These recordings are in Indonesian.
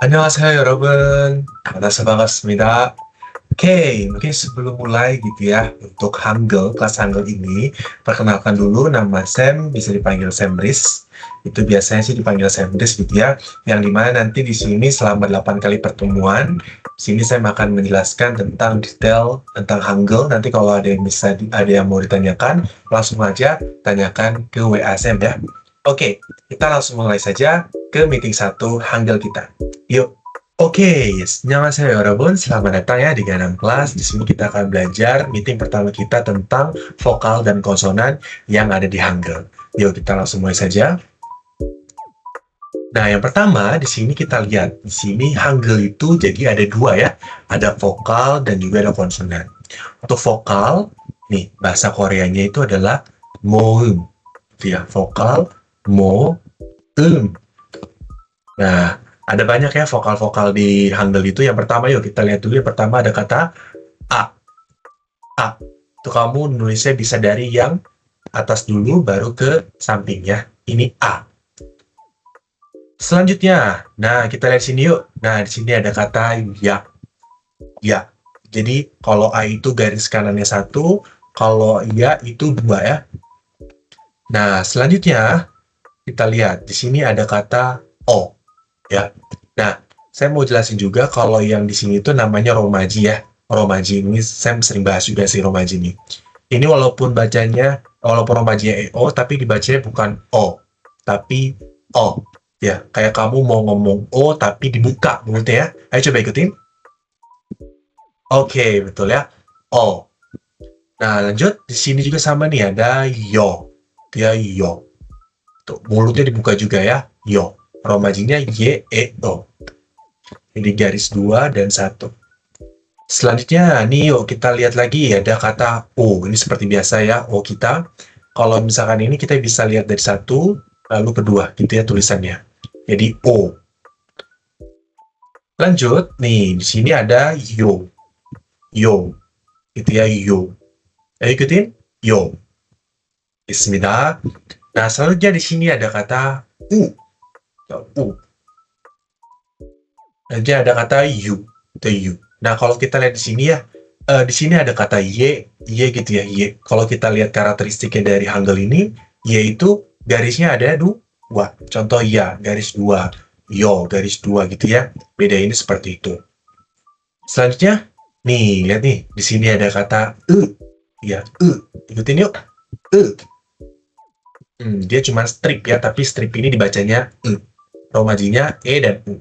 안녕하세요, 여러분. 만나서 반갑습니다. Oke, mungkin sebelum mulai gitu ya, untuk Hangul, kelas Hangul ini, perkenalkan dulu nama Sam, bisa dipanggil Sam Riz. Itu biasanya sih dipanggil Sam Riz gitu ya, yang dimana nanti di sini selama 8 kali pertemuan, di sini saya akan menjelaskan tentang detail tentang Hangul. Nanti kalau ada yang ada yang mau ditanyakan, langsung aja tanyakan ke WA Sam ya. Oke, kita langsung mulai saja ke meeting satu Hangul kita. Yuk. Oke, yes. Annyeonghaseyo 여러분. Selamat datang ya di Ganam Kelas. Di sini kita akan belajar meeting pertama kita tentang vokal dan konsonan yang ada di Hangul. Yuk, kita langsung mulai saja. Nah, yang pertama di sini kita lihat. Di sini Hangul itu jadi ada dua ya. Ada vokal dan juga ada konsonan. Untuk vokal, nih, bahasa Koreanya itu adalah moum. Gitu ya, vokal, moum. Nah, ada banyak ya vokal-vokal di Hangul itu. Yang pertama yuk kita lihat dulu. Yang pertama ada kata A. A. Itu kamu nulisnya bisa dari yang atas dulu baru ke sampingnya. Ini A. Selanjutnya, nah kita lihat sini yuk. Nah, di sini ada kata ya. Ya. Jadi kalau A itu garis kanannya satu, kalau ya itu dua ya. Nah, selanjutnya kita lihat di sini ada kata O. Ya. Nah, saya mau jelasin juga kalau yang di sini itu namanya romaji ya. Romaji ini saya sering bahas juga sih romaji ini. Ini walaupun romajinya EO, tapi dibacanya bukan O, tapi O. Ya, kayak kamu mau ngomong O, tapi dibuka mulutnya ya. Ayo coba ikutin. Oke, betul ya. O. Nah, lanjut. Di sini juga sama nih, ada Yo. Dia Yo. Tuh, mulutnya dibuka juga ya. Yo. Romajinya Y-E-O. Ini garis 2 dan 1. Selanjutnya, nih yuk kita lihat lagi ada kata O. Ini seperti biasa ya, O kita. Kalau misalkan ini kita bisa lihat dari 1, lalu kedua, gitu ya tulisannya. Jadi O. Lanjut, nih di sini ada Yo. Yo. Gitu ya, Yo. Ayo ikutin. Yo. Bismillah. Nah, selanjutnya di sini ada kata U. U. Nanti ada kata you, itu you. Nah, kalau kita lihat di sini ya, di sini ada kata y gitu ya, y. Kalau kita lihat karakteristiknya dari Hangul ini, y itu garisnya ada dua. Contoh ya, garis 2, yo, garis 2 gitu ya. Beda ini seperti itu. Selanjutnya, nih, lihat nih, di sini ada kata ya, ikutin yuk, dia cuma strip ya, tapi strip ini dibacanya romajinya E dan U.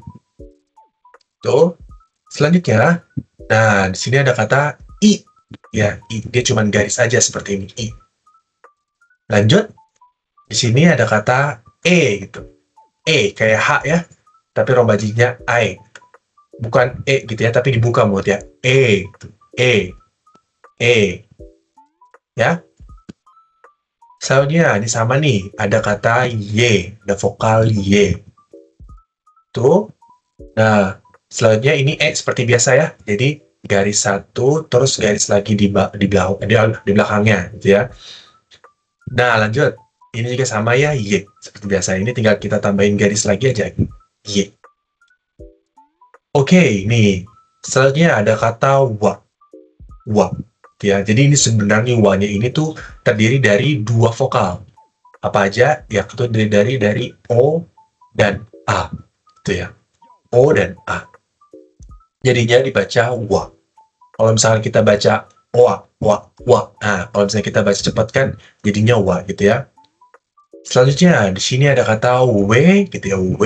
Tuh. Selanjutnya, nah di sini ada kata I. Ya, I. Dia cuma garis aja seperti ini, I. Lanjut. Di sini ada kata E gitu. E kayak H ya, tapi romajinya I. Bukan E gitu ya, tapi dibuka mulut ya. E gitu. E. E. Ya. Selanjutnya, ini sama nih. Ada kata Y. Ada vokal Y. Tuh. Nah, selanjutnya ini seperti biasa ya. Jadi garis 1 terus garis lagi di belakangnya gitu ya. Nah, lanjut. Ini juga sama ya, Y. Seperti biasa. Ini tinggal kita tambahin garis lagi aja. Y. Oke, nih. Selanjutnya ada kata wa. Wa. Ya, jadi ini sebenarnya wa-nya ini tuh terdiri dari 2 vokal. Apa aja? Ya, itu dari O dan A. Gitu ya. O dan A. Jadinya dibaca wa. Kalau misalnya kita baca wa. Nah, kalau misalnya kita baca cepat kan jadinya wa gitu ya. Selanjutnya di sini ada kata w gitu ya, w.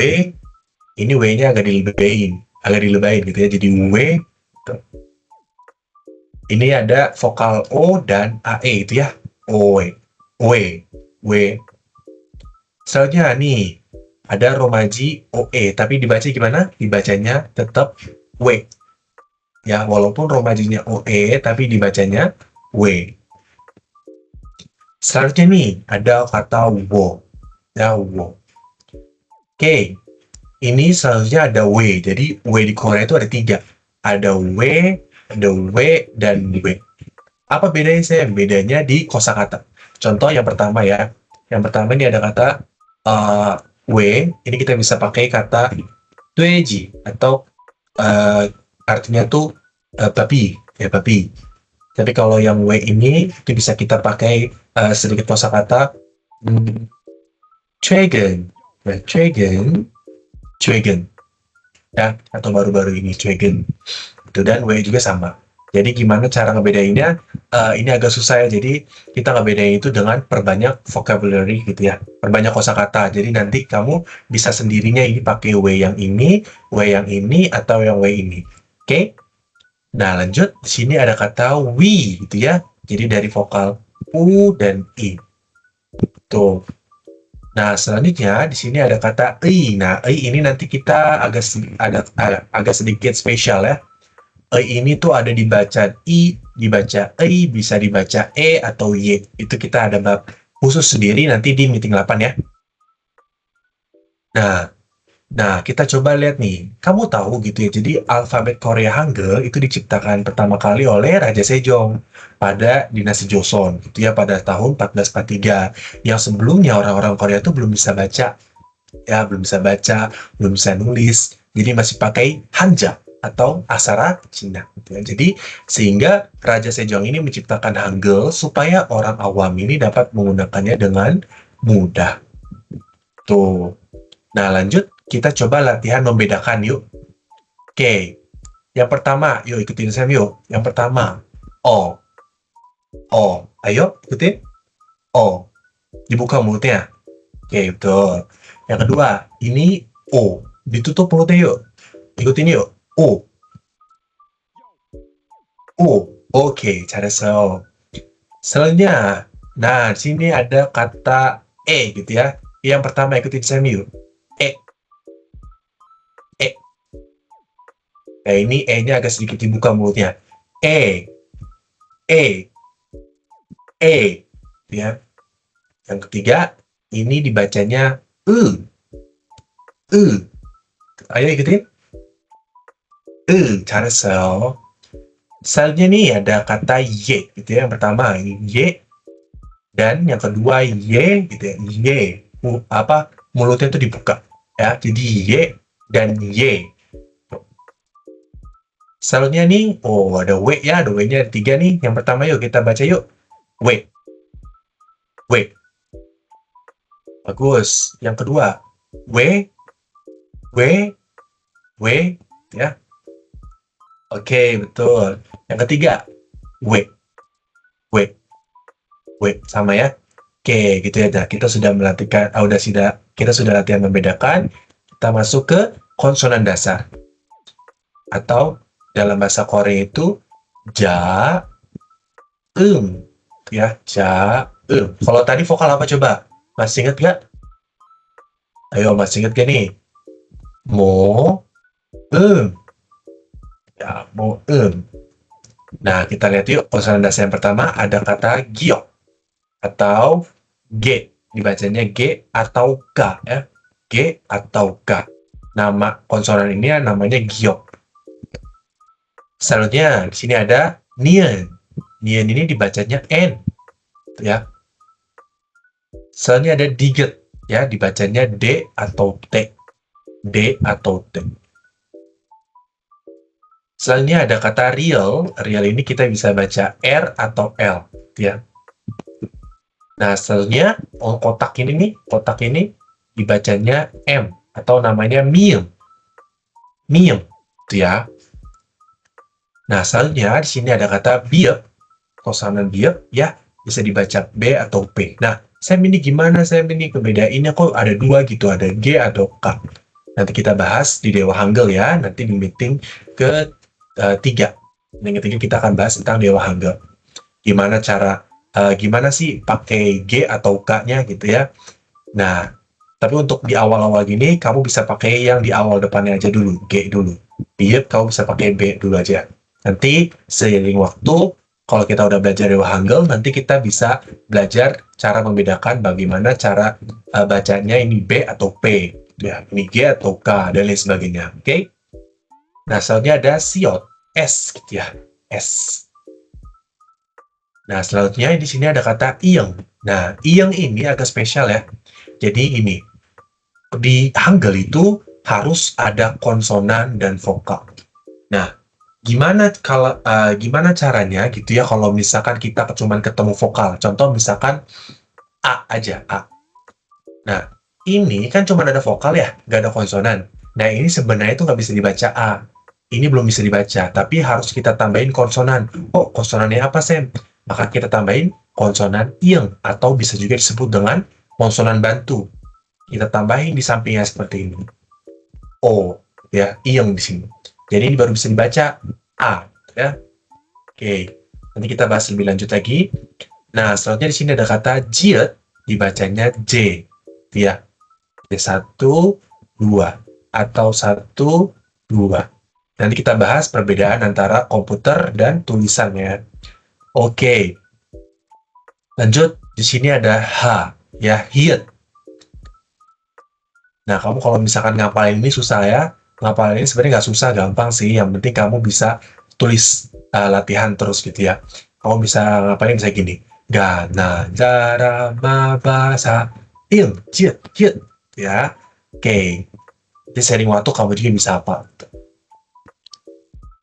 Ini w-nya agak dilebayin gitu ya. Jadi w. Gitu. Ini ada vokal o dan ae itu ya. O, w. Selanjutnya nih ada romaji oe, tapi dibaca gimana? Dibacanya tetap W. Ya, walaupun romajinya OE, tapi dibacanya W. Selanjutnya nih, ada kata wo. Ya, wo. Oke, ini selanjutnya ada W. Jadi, W di Korea itu ada 3. Ada W, dan W. Apa bedanya saya? Bedanya di kosakata. Contoh yang pertama ya. Yang pertama ini ada kata W. Ini kita bisa pakai kata Tueji atau artinya tuh babi, ya babi. Tapi kalau yang W ini itu bisa kita pakai sedikit kosakata hmm, dragon, ya, dragon, dragon, ya atau baru-baru ini dragon. Itu dan W juga sama. Jadi gimana cara ngebedainnya? Ini agak susah ya. Jadi kita ngebedain itu dengan perbanyak vocabulary gitu ya. Perbanyak kosakata. Jadi nanti kamu bisa sendirinya ini pakai W yang ini atau yang W ini. Oke? Nah, lanjut. Di sini ada kata we gitu ya. Jadi dari vokal U dan I. Tuh. Nah, selanjutnya di sini ada kata I. Nah, I ini nanti kita agak sedikit spesial ya. Ini tuh ada dibaca I, dibaca I, bisa dibaca E atau Y. Itu kita ada bab khusus sendiri nanti di meeting 8 ya. Nah, nah kita coba lihat nih. Kamu tahu gitu ya, jadi alfabet Korea Hangul itu diciptakan pertama kali oleh Raja Sejong pada dinasti Joseon, gitu ya, pada tahun 1443. Yang sebelumnya orang-orang Korea tuh belum bisa baca, ya belum bisa baca, belum bisa nulis, jadi masih pakai hanja atau aksara Cina gitu ya. Jadi sehingga Raja Sejong ini menciptakan Hangul supaya orang awam ini dapat menggunakannya dengan mudah. Tuh. Nah, lanjut kita coba latihan membedakan yuk. Oke. Yang pertama, yuk ikutin saya yuk. Yang pertama, O. O. Ayo ikutin. O. Dibuka mulutnya. Oke, betul. Yang kedua, ini O. Ditutup mulutnya yuk. Ikutin yuk. O. O. Oke, 잘했어요. Selanjutnya, nah, di sini ada kata E gitu ya. Yang pertama ikutin saya yuk. E. E. Nah, ini E-nya agak sedikit dibuka mulutnya. E. E. E. Ya. Yang ketiga, ini dibacanya E. E. Ayo ikutin. 잘했어요. Selanjutnya nih ada kata Y gitu ya. Yang pertama Y dan yang kedua Y gitu ya. Y. Mulutnya itu dibuka ya. Jadi Y dan Y. Selanjutnya nih, oh ada W ya, ada W-nya ada 3 nih. Yang pertama yuk kita baca yuk. W. W. Bagus. Yang kedua W. W. W ya. Oke, betul. Yang ketiga, W. W. W. Sama ya. Oke, gitu ya. Nah, kita sudah melatihkan, kita sudah latihan membedakan. Kita masuk ke konsonan dasar. Atau dalam bahasa Korea itu ja, ya, ja, Kalau tadi vokal apa coba? Masih ingat gak? Ayo, masih ingat gak nih? Mo, ya, mo, Nah, kita lihat yuk konsonan dasar yang pertama ada kata giok atau G. Dibacanya G atau K ya. G atau K. Nama konsonan ini namanya giok. Selanjutnya di sini ada nian. Nian ini dibacanya N ya. Selanjutnya ada diget ya, dibacanya D atau T. D atau T. Selanjutnya ada kata real. Real ini kita bisa baca R atau L ya. Nah, selanjutnya kotak ini dibacanya M atau namanya miem. Miem itu ya. Nah, selanjutnya di sini ada kata biep. Konsonan biep ya bisa dibaca B atau P. Nah, Sam ini gimana? Sam ini kebedainnya kok ada 2 gitu, ada G atau K. Nanti kita bahas di Dewa Hangul ya, nanti di meeting ke 3. Yang ketiga kita akan bahas tentang Dewa Hangul. Gimana sih pakai G atau K-nya gitu ya. Nah, tapi untuk di awal-awal gini, kamu bisa pakai yang di awal depannya aja dulu, G dulu. Biep, kamu bisa pakai B dulu aja. Nanti seiring waktu, kalau kita udah belajar Dewa Hangul, nanti kita bisa belajar cara membedakan bagaimana cara bacanya ini B atau P. Ya, ini G atau K, dan lain sebagainya. Oke? Nah, selanjutnya ada siot, S gitu ya, S. Nah, selanjutnya di sini ada kata iyeng. Nah, iyeng ini agak spesial ya. Jadi ini di Hangul itu harus ada konsonan dan vokal. Nah, gimana caranya gitu ya kalau misalkan kita cuman ketemu vokal. Contoh misalkan A aja, A. Nah, ini kan cuma ada vokal ya, nggak ada konsonan. Nah, ini sebenarnya itu nggak bisa dibaca A. Ini belum bisa dibaca, tapi harus kita tambahin konsonan. Oh, konsonannya apa, Sam? Maka kita tambahin konsonan ing, atau bisa juga disebut dengan konsonan bantu. Kita tambahin di sampingnya seperti ini. O, ya, ing di sini. Jadi ini baru bisa dibaca A, ya. Oke, nanti kita bahas lebih lanjut lagi. Nah, selanjutnya di sini ada kata jiet, dibacanya J, ya. Satu, dua, atau satu, dua. Nanti kita bahas perbedaan antara komputer dan tulisannya. Oke, lanjut. Di sini ada H, ya, hiet. Nah, kamu kalau misalkan ngapalin ini susah ya. Ngapalin ini sebenarnya nggak susah, gampang sih. Yang penting kamu bisa tulis latihan terus gitu ya. Kamu bisa ngapalin bisa gini. Gana, jara, mabasa, il, jiet, jiet. Ya, oke. Jadi sering waktu kamu juga bisa apa.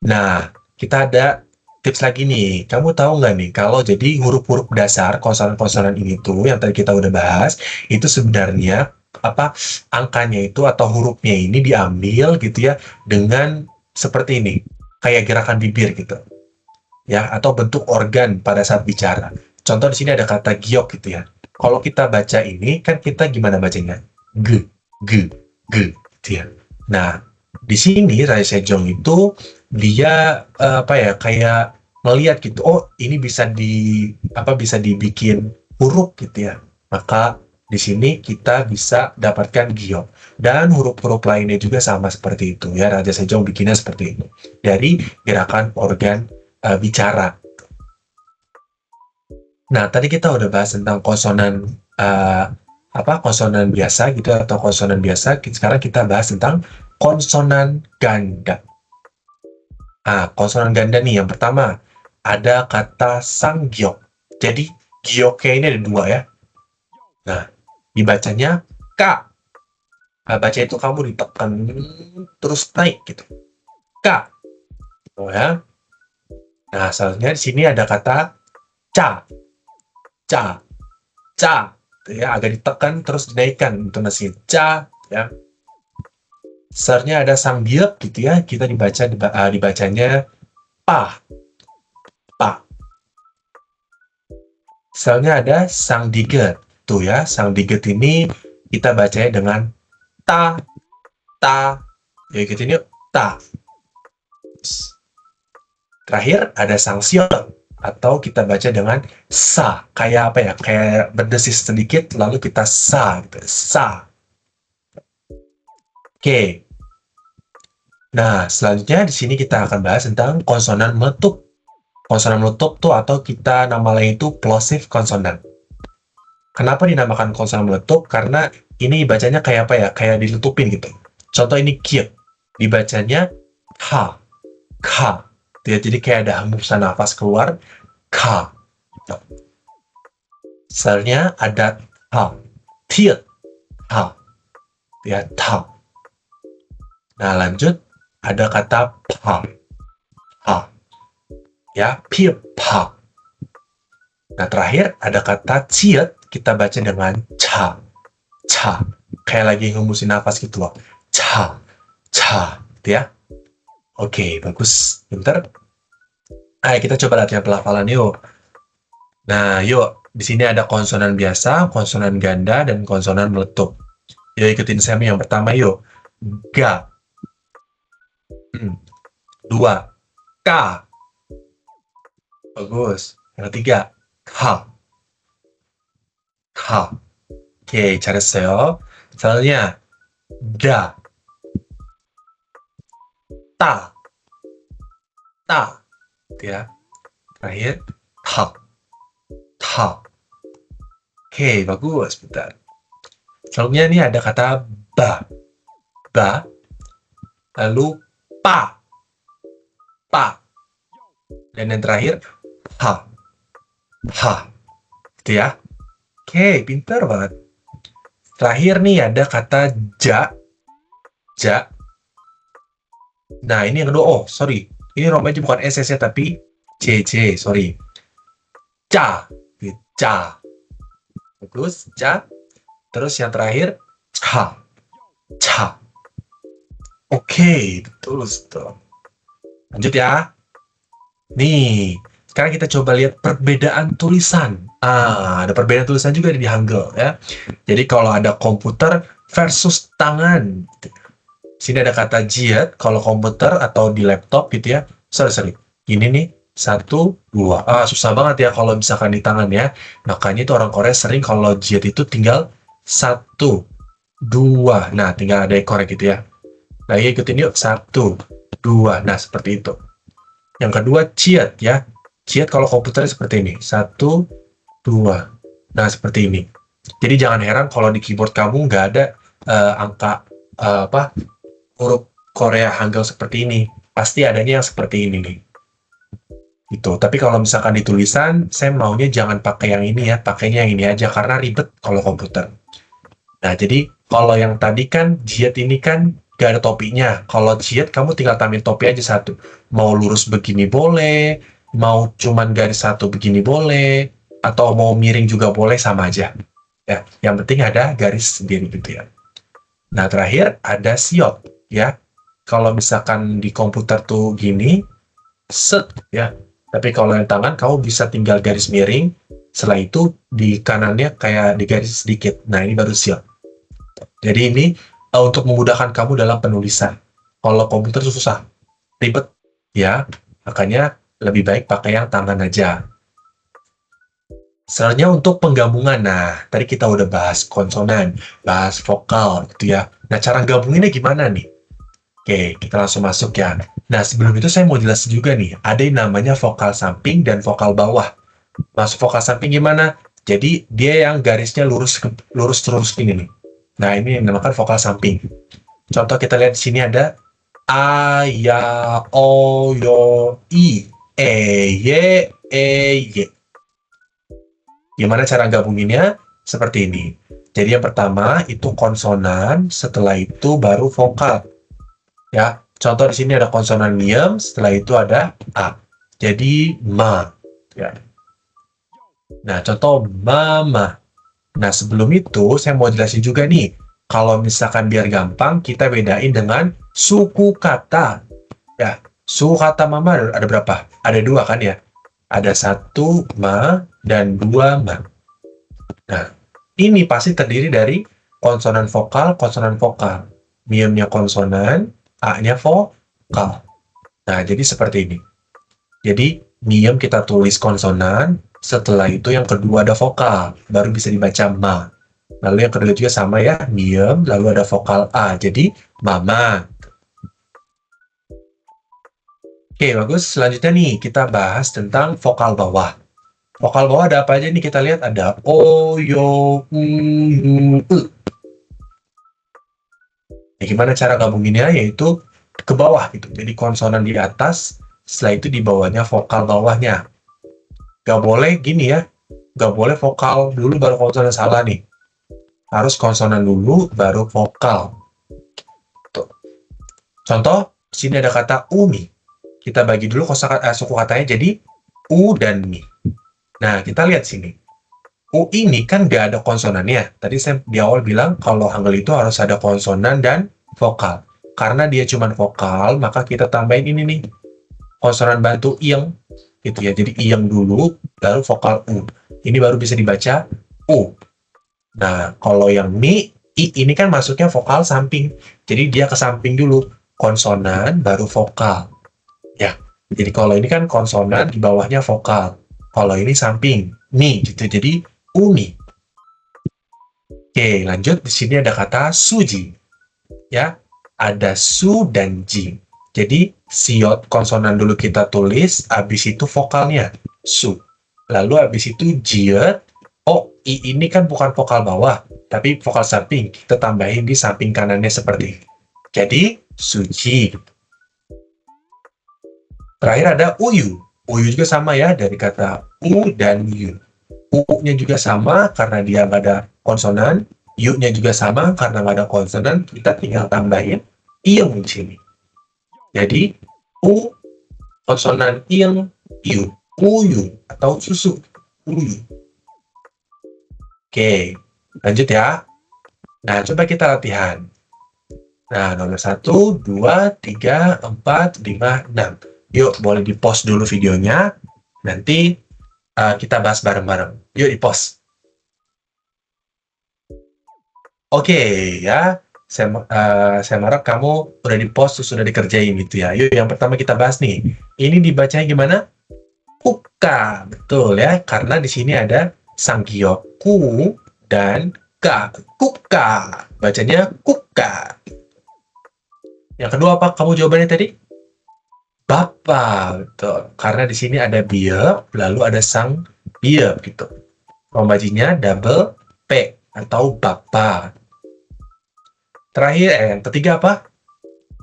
Nah, kita ada tips lagi nih. Kamu tahu nggak nih, kalau jadi huruf-huruf dasar, konsonan-konsonan ini tuh, yang tadi kita udah bahas, itu sebenarnya apa angkanya itu atau hurufnya ini diambil gitu ya dengan seperti ini, kayak gerakan bibir gitu, ya, atau bentuk organ pada saat bicara. Contoh di sini ada kata giok gitu ya. Kalau kita baca ini kan kita gimana bacanya? G, G, G, gitu ya. Nah, di sini Rai Sejong itu dia apa ya kayak ngelihat gitu. Oh, ini bisa dibikin huruf gitu ya. Maka di sini kita bisa dapatkan giok dan huruf-huruf lainnya juga sama seperti itu ya. Raja Sejong bikinnya seperti itu dari gerakan organ bicara. Nah, tadi kita udah bahas tentang konsonan konsonan biasa gitu atau konsonan biasa. Sekarang kita bahas tentang konsonan ganda. Nah, konsonan ganda nih yang pertama ada kata sanggyok. Jadi gyoknya ini ada dua ya. Nah, dibacanya K. Nah, baca itu kamu ditekan terus naik gitu. K. Oh ya. Nah, selanjutnya di sini ada kata ca. Ca. Ca. Ya, agak ditekan terus dinaikkan intonasi ca ya. Selanjutnya ada sang biak gitu ya. Kita dibacanya pa. Pa. Selanjutnya ada sang diget. Tuh ya, sang diget ini kita bacanya dengan ta. Ta. Ya gitu ini ta. Terakhir ada sang siok atau kita baca dengan sa, kayak apa ya, kayak berdesis sedikit lalu kita sa gitu, sa. Oke. Nah, selanjutnya di sini kita akan bahas tentang konsonan meletup. Konsonan meletup tuh atau kita nama lain itu plosive konsonan. Kenapa dinamakan konsonan meletup? Karena ini bacanya kayak apa ya, kayak dilutupin gitu. Contoh ini kiep, dibacanya ka, ka. Ya, jadi kayak ada hembusan nafas keluar, ka. Misalnya ada ta, tiet, ta, ya ta. Nah, lanjut ada kata pa, pa, ya piep, pa. Nah, terakhir ada kata ciet, kita baca dengan ca, ca. Kayak lagi ngembusin nafas gitu loh, ca, ca, gitu ya. Oke, bagus, pinter. Ayo kita coba latihan pelafalan yuk. Nah, yuk. Di sini ada konsonan biasa, konsonan ganda, dan konsonan meletup. Yuk ikutin saya yang pertama yuk. Ga. Dua. Ka. Bagus. Yang ketiga. Ka. Ka. Oke, 잘했어요. selanjutnya. Da. Ta. Ta. Gitu ya. Terakhir. Ta. Ta. Oke, bagus. Bentar. Selanjutnya ini ada kata ba. Ba. Lalu pa. Pa. Dan yang terakhir ha. Ha. Gitu ya. Oke, pintar banget. Terakhir nih ada kata ja. ja. Nah, ini yang kedua. Oh, sorry. Ini rombanya bukan SS ya, tapi CC, sorry. Ca. Ca. Bagus, ca. Terus yang terakhir, ca. Ca. Oke, betul. Lanjut ya. Nih, sekarang kita coba lihat perbedaan tulisan. Ada perbedaan tulisan juga di Hangul ya. Jadi kalau ada komputer versus tangan. Sini ada kata jiat kalau komputer atau di laptop gitu ya. Sorry. Ini nih, 1, 2. Susah banget ya kalau misalkan di tangan ya. Makanya itu orang Korea sering kalau jiat itu tinggal 1, 2. Nah, tinggal ada ekor gitu ya. Nah, ikutin yuk. 1, 2. Nah, seperti itu. Yang kedua, ciat ya. Ciat kalau komputernya seperti ini. 1, 2. Nah, seperti ini. Jadi jangan heran kalau di keyboard kamu nggak ada angka huruf Korea Hangul seperti ini. Pasti adanya yang seperti ini nih. Gitu. Tapi kalau misalkan di tulisan, saya maunya jangan pakai yang ini ya. Pakainya yang ini aja karena ribet kalau komputer. Nah, jadi kalau yang tadi kan jiat ini kan gak ada topinya. Kalau jiat kamu tinggal tambahin topi aja 1. Mau lurus begini boleh, mau cuman garis 1 begini boleh, atau mau miring juga boleh, sama aja. Ya, yang penting ada garis sendiri gitu ya. Nah, terakhir ada siot ya. Kalau misalkan di komputer tuh gini, set ya. Tapi kalau yang tangan kamu bisa tinggal garis miring. Setelah itu di kanannya kayak di garis sedikit. Nah, ini baru siot. Jadi ini untuk memudahkan kamu dalam penulisan. Kalau komputer susah, ribet ya. Makanya lebih baik pakai yang tangan aja. Selanjutnya untuk penggabungan. Nah, tadi kita udah bahas konsonan, bahas vokal gitu ya. Nah, cara gabunginnya gimana nih? Oke, kita langsung masuk ya. Nah, sebelum itu saya mau jelasin juga nih, ada yang namanya vokal samping dan vokal bawah. Masuk vokal samping gimana? Jadi, dia yang garisnya lurus terus ini nih. Nah, ini yang dinamakan vokal samping. Contoh kita lihat di sini ada A, Ya, O, Yo, I, E, Y. Gimana cara gabunginnya? Seperti ini. Jadi yang pertama itu konsonan, setelah itu baru vokal. Ya, contoh di sini ada konsonan miem, setelah itu ada A. Jadi ma. Ya. Nah, contoh mama. Nah, sebelum itu saya mau jelasin juga nih. Kalau misalkan biar gampang, kita bedain dengan suku kata. Ya, suku kata mama ada berapa? Ada 2 kan ya? Ada 1 ma dan 2 ma. Nah, ini pasti terdiri dari konsonan vokal, miemnya konsonan, A-nya vokal. Nah, jadi seperti ini. Jadi, miem kita tulis konsonan, setelah itu yang kedua ada vokal, baru bisa dibaca ma. Lalu yang kedua juga sama ya, miem, lalu ada vokal A, jadi mama. Oke, bagus. Selanjutnya nih, kita bahas tentang vokal bawah. Vokal bawah ada apa aja nih? Kita lihat ada O, Yo, U, U, E. Nah, gimana cara gabunginnya? Yaitu ke bawah gitu. Jadi konsonan di atas, setelah itu di bawahnya vokal bawahnya. Gak boleh gini ya. Gak boleh vokal dulu baru konsonan, salah nih. Harus konsonan dulu baru vokal. Tuh. Contoh, sini ada kata umi. Kita bagi dulu suku katanya jadi u dan mi. Nah, kita lihat sini. U ini kan nggak ada konsonannya. Tadi saya di awal bilang kalau Hangul itu harus ada konsonan dan vokal. Karena dia cuma vokal, maka kita tambahin ini nih. Konsonan bantu ing. Gitu ya. Jadi ing dulu, baru vokal U. Ini baru bisa dibaca U. Nah, kalau yang mi, I ini kan masuknya vokal samping. Jadi dia ke samping dulu. Konsonan, baru vokal. Ya. Jadi kalau ini kan konsonan, di bawahnya vokal. Kalau ini samping, mi gitu. Jadi umi. Oke, lanjut. Di sini ada kata suji. Ya, ada su dan ji. Jadi siot konsonan dulu kita tulis, habis itu vokalnya su. Lalu habis itu jiet. Oh, i ini kan bukan vokal bawah, tapi vokal samping. Kita tambahin di samping kanannya seperti ini. Jadi suji. Terakhir ada uyu. Uyu juga sama ya, dari kata u dan yu. U-nya juga sama karena dia nggak ada konsonan. U-nya juga sama karena nggak ada konsonan. Kita tinggal tambahin ing di sini. Jadi u konsonan ing, yu, uyu atau susu, uyu. Oke, lanjut ya. Nah, coba kita latihan. Nah, nomor 1, 2, 3, 4, 5, 6. Yuk, boleh di-pause dulu videonya. Nanti kita bahas bareng-bareng. Yuk, di-pause. Oke, ya. Saya harap kamu udah di-pause, sudah dikerjain gitu ya. Yuk, yang pertama kita bahas nih. Ini dibacanya gimana? Kuka, betul ya. Karena di sini ada sanggyo ku dan ka. Kuka. Bacanya kuka. Yang kedua apa? Kamu jawabannya tadi? Bapak, betul. Karena di sini ada biep, lalu ada sang biep gitu. Pembajinya double P atau bapak. Terakhir, yang ketiga apa?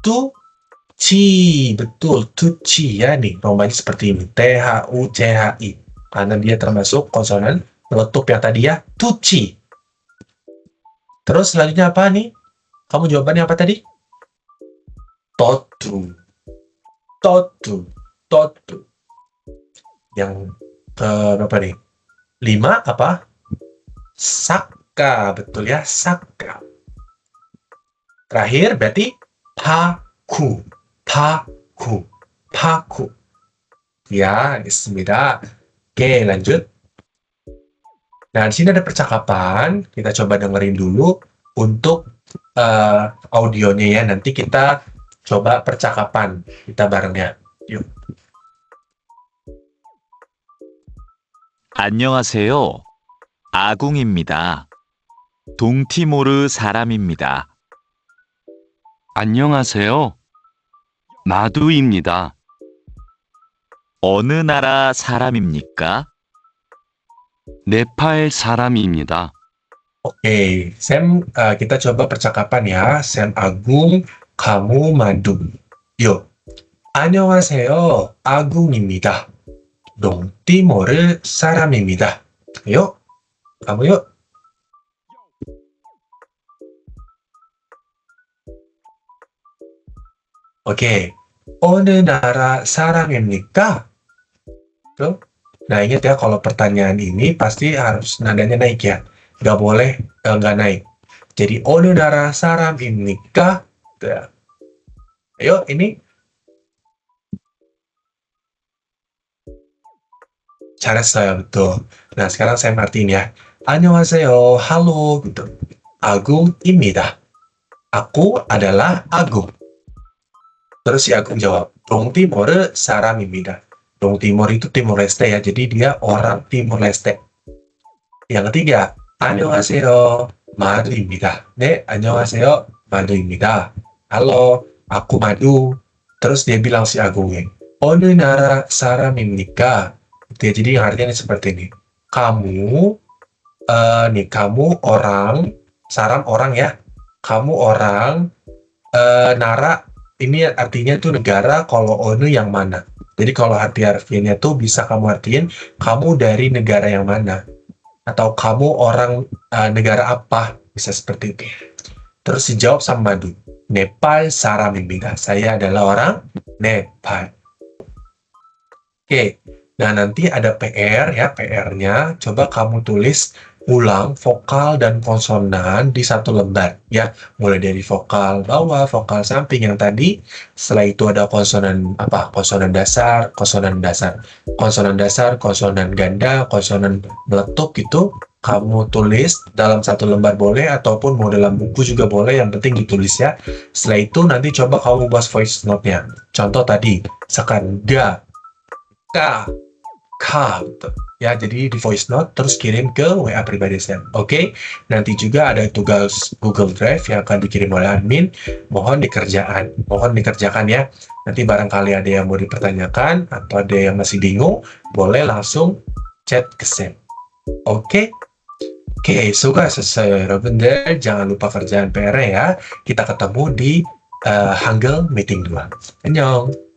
Tuci, betul, tuci ya nih. Rombanya seperti ini, T-H-U-C-H-I. Karena dia termasuk konsonan meletup yang tadi ya, tuci. Terus selanjutnya apa nih? Kamu jawabannya apa tadi? Totu. Totu. Totu. Yang berapa nih? 5 apa? Saka, betul ya, saka. Terakhir berarti paku. Paku. Paku. Ya, 있습니다. Oke, lanjut. Nah, di sini ada percakapan. Kita coba dengerin dulu untuk audionya ya. Nanti kita coba percakapan kita barengnya. Yuk. 안녕하세요. 아궁입니다. 동티모르 사람입니다. 안녕하세요. 마두입니다. 어느 나라 사람입니까? 네팔 사람입니다. Oke, kita coba percakapan ya. Sam Agung, kamu Madu. Yuk. 안녕하세요. 아궁입니다. 동티모르 사람입니다. Yuk. Kamu yuk. Oke. 어느 나라 사람입니까? Tuh. Nah, ingat ya, kalau pertanyaan ini pasti harus nadanya naik ya. Nggak boleh nggak naik. Jadi, 어느 나라 사람입니까? Tuh. Ayo, ini. 잘했어요, betul. Nah, sekarang saya artiin ya. 안녕하세요, halo, gitu. Agung입니다. Aku adalah Agung. Terus si Agung jawab, 동티모르 사람입니다. 동티모르 itu Timor Leste ya, jadi dia orang Timor Leste. Yang ketiga, 안녕하세요, 마두입니다. 네, 안녕하세요, 마두입니다. Halo, aku Madu. Terus dia bilang si Agungnya, 어느 나라 사람입니까? Gitu ya, jadi yang artinya seperti ini. Kamu, kamu orang, saram orang ya. Kamu orang, nara, ini artinya tuh negara, kalau onu yang mana. Jadi kalau arti harfiahnya tuh bisa kamu artiin, kamu dari negara yang mana. Atau kamu orang negara apa, bisa seperti itu. Terus dijawab sama Madu. Nepal saram입니다. Saya adalah orang Nepal. Oke, nah nanti ada PR ya, PR-nya. Coba kamu tulis ulang vokal dan konsonan di satu lembar ya, mulai dari vokal bawah, vokal samping yang tadi. Setelah itu ada konsonan apa? Konsonan dasar, konsonan dasar, konsonan dasar, konsonan ganda, konsonan meletup gitu. Kamu tulis dalam satu lembar boleh, ataupun mau dalam buku juga boleh, yang penting ditulis ya. Setelah itu nanti coba kamu buat voice note-nya. Contoh tadi, misalkan ga, ka, ka, gitu. Ya, jadi di voice note terus kirim ke WA pribadi saya. Oke, nanti juga ada tugas Google Drive yang akan dikirim oleh admin. Mohon dikerjakan ya. Nanti barangkali ada yang mau dipertanyakan atau ada yang masih bingung, boleh langsung chat ke Sam. Oke, suka selesai 여러분들. Jangan lupa kerjaan PR ya. Kita ketemu di Hangul Meeting 2. 안녕.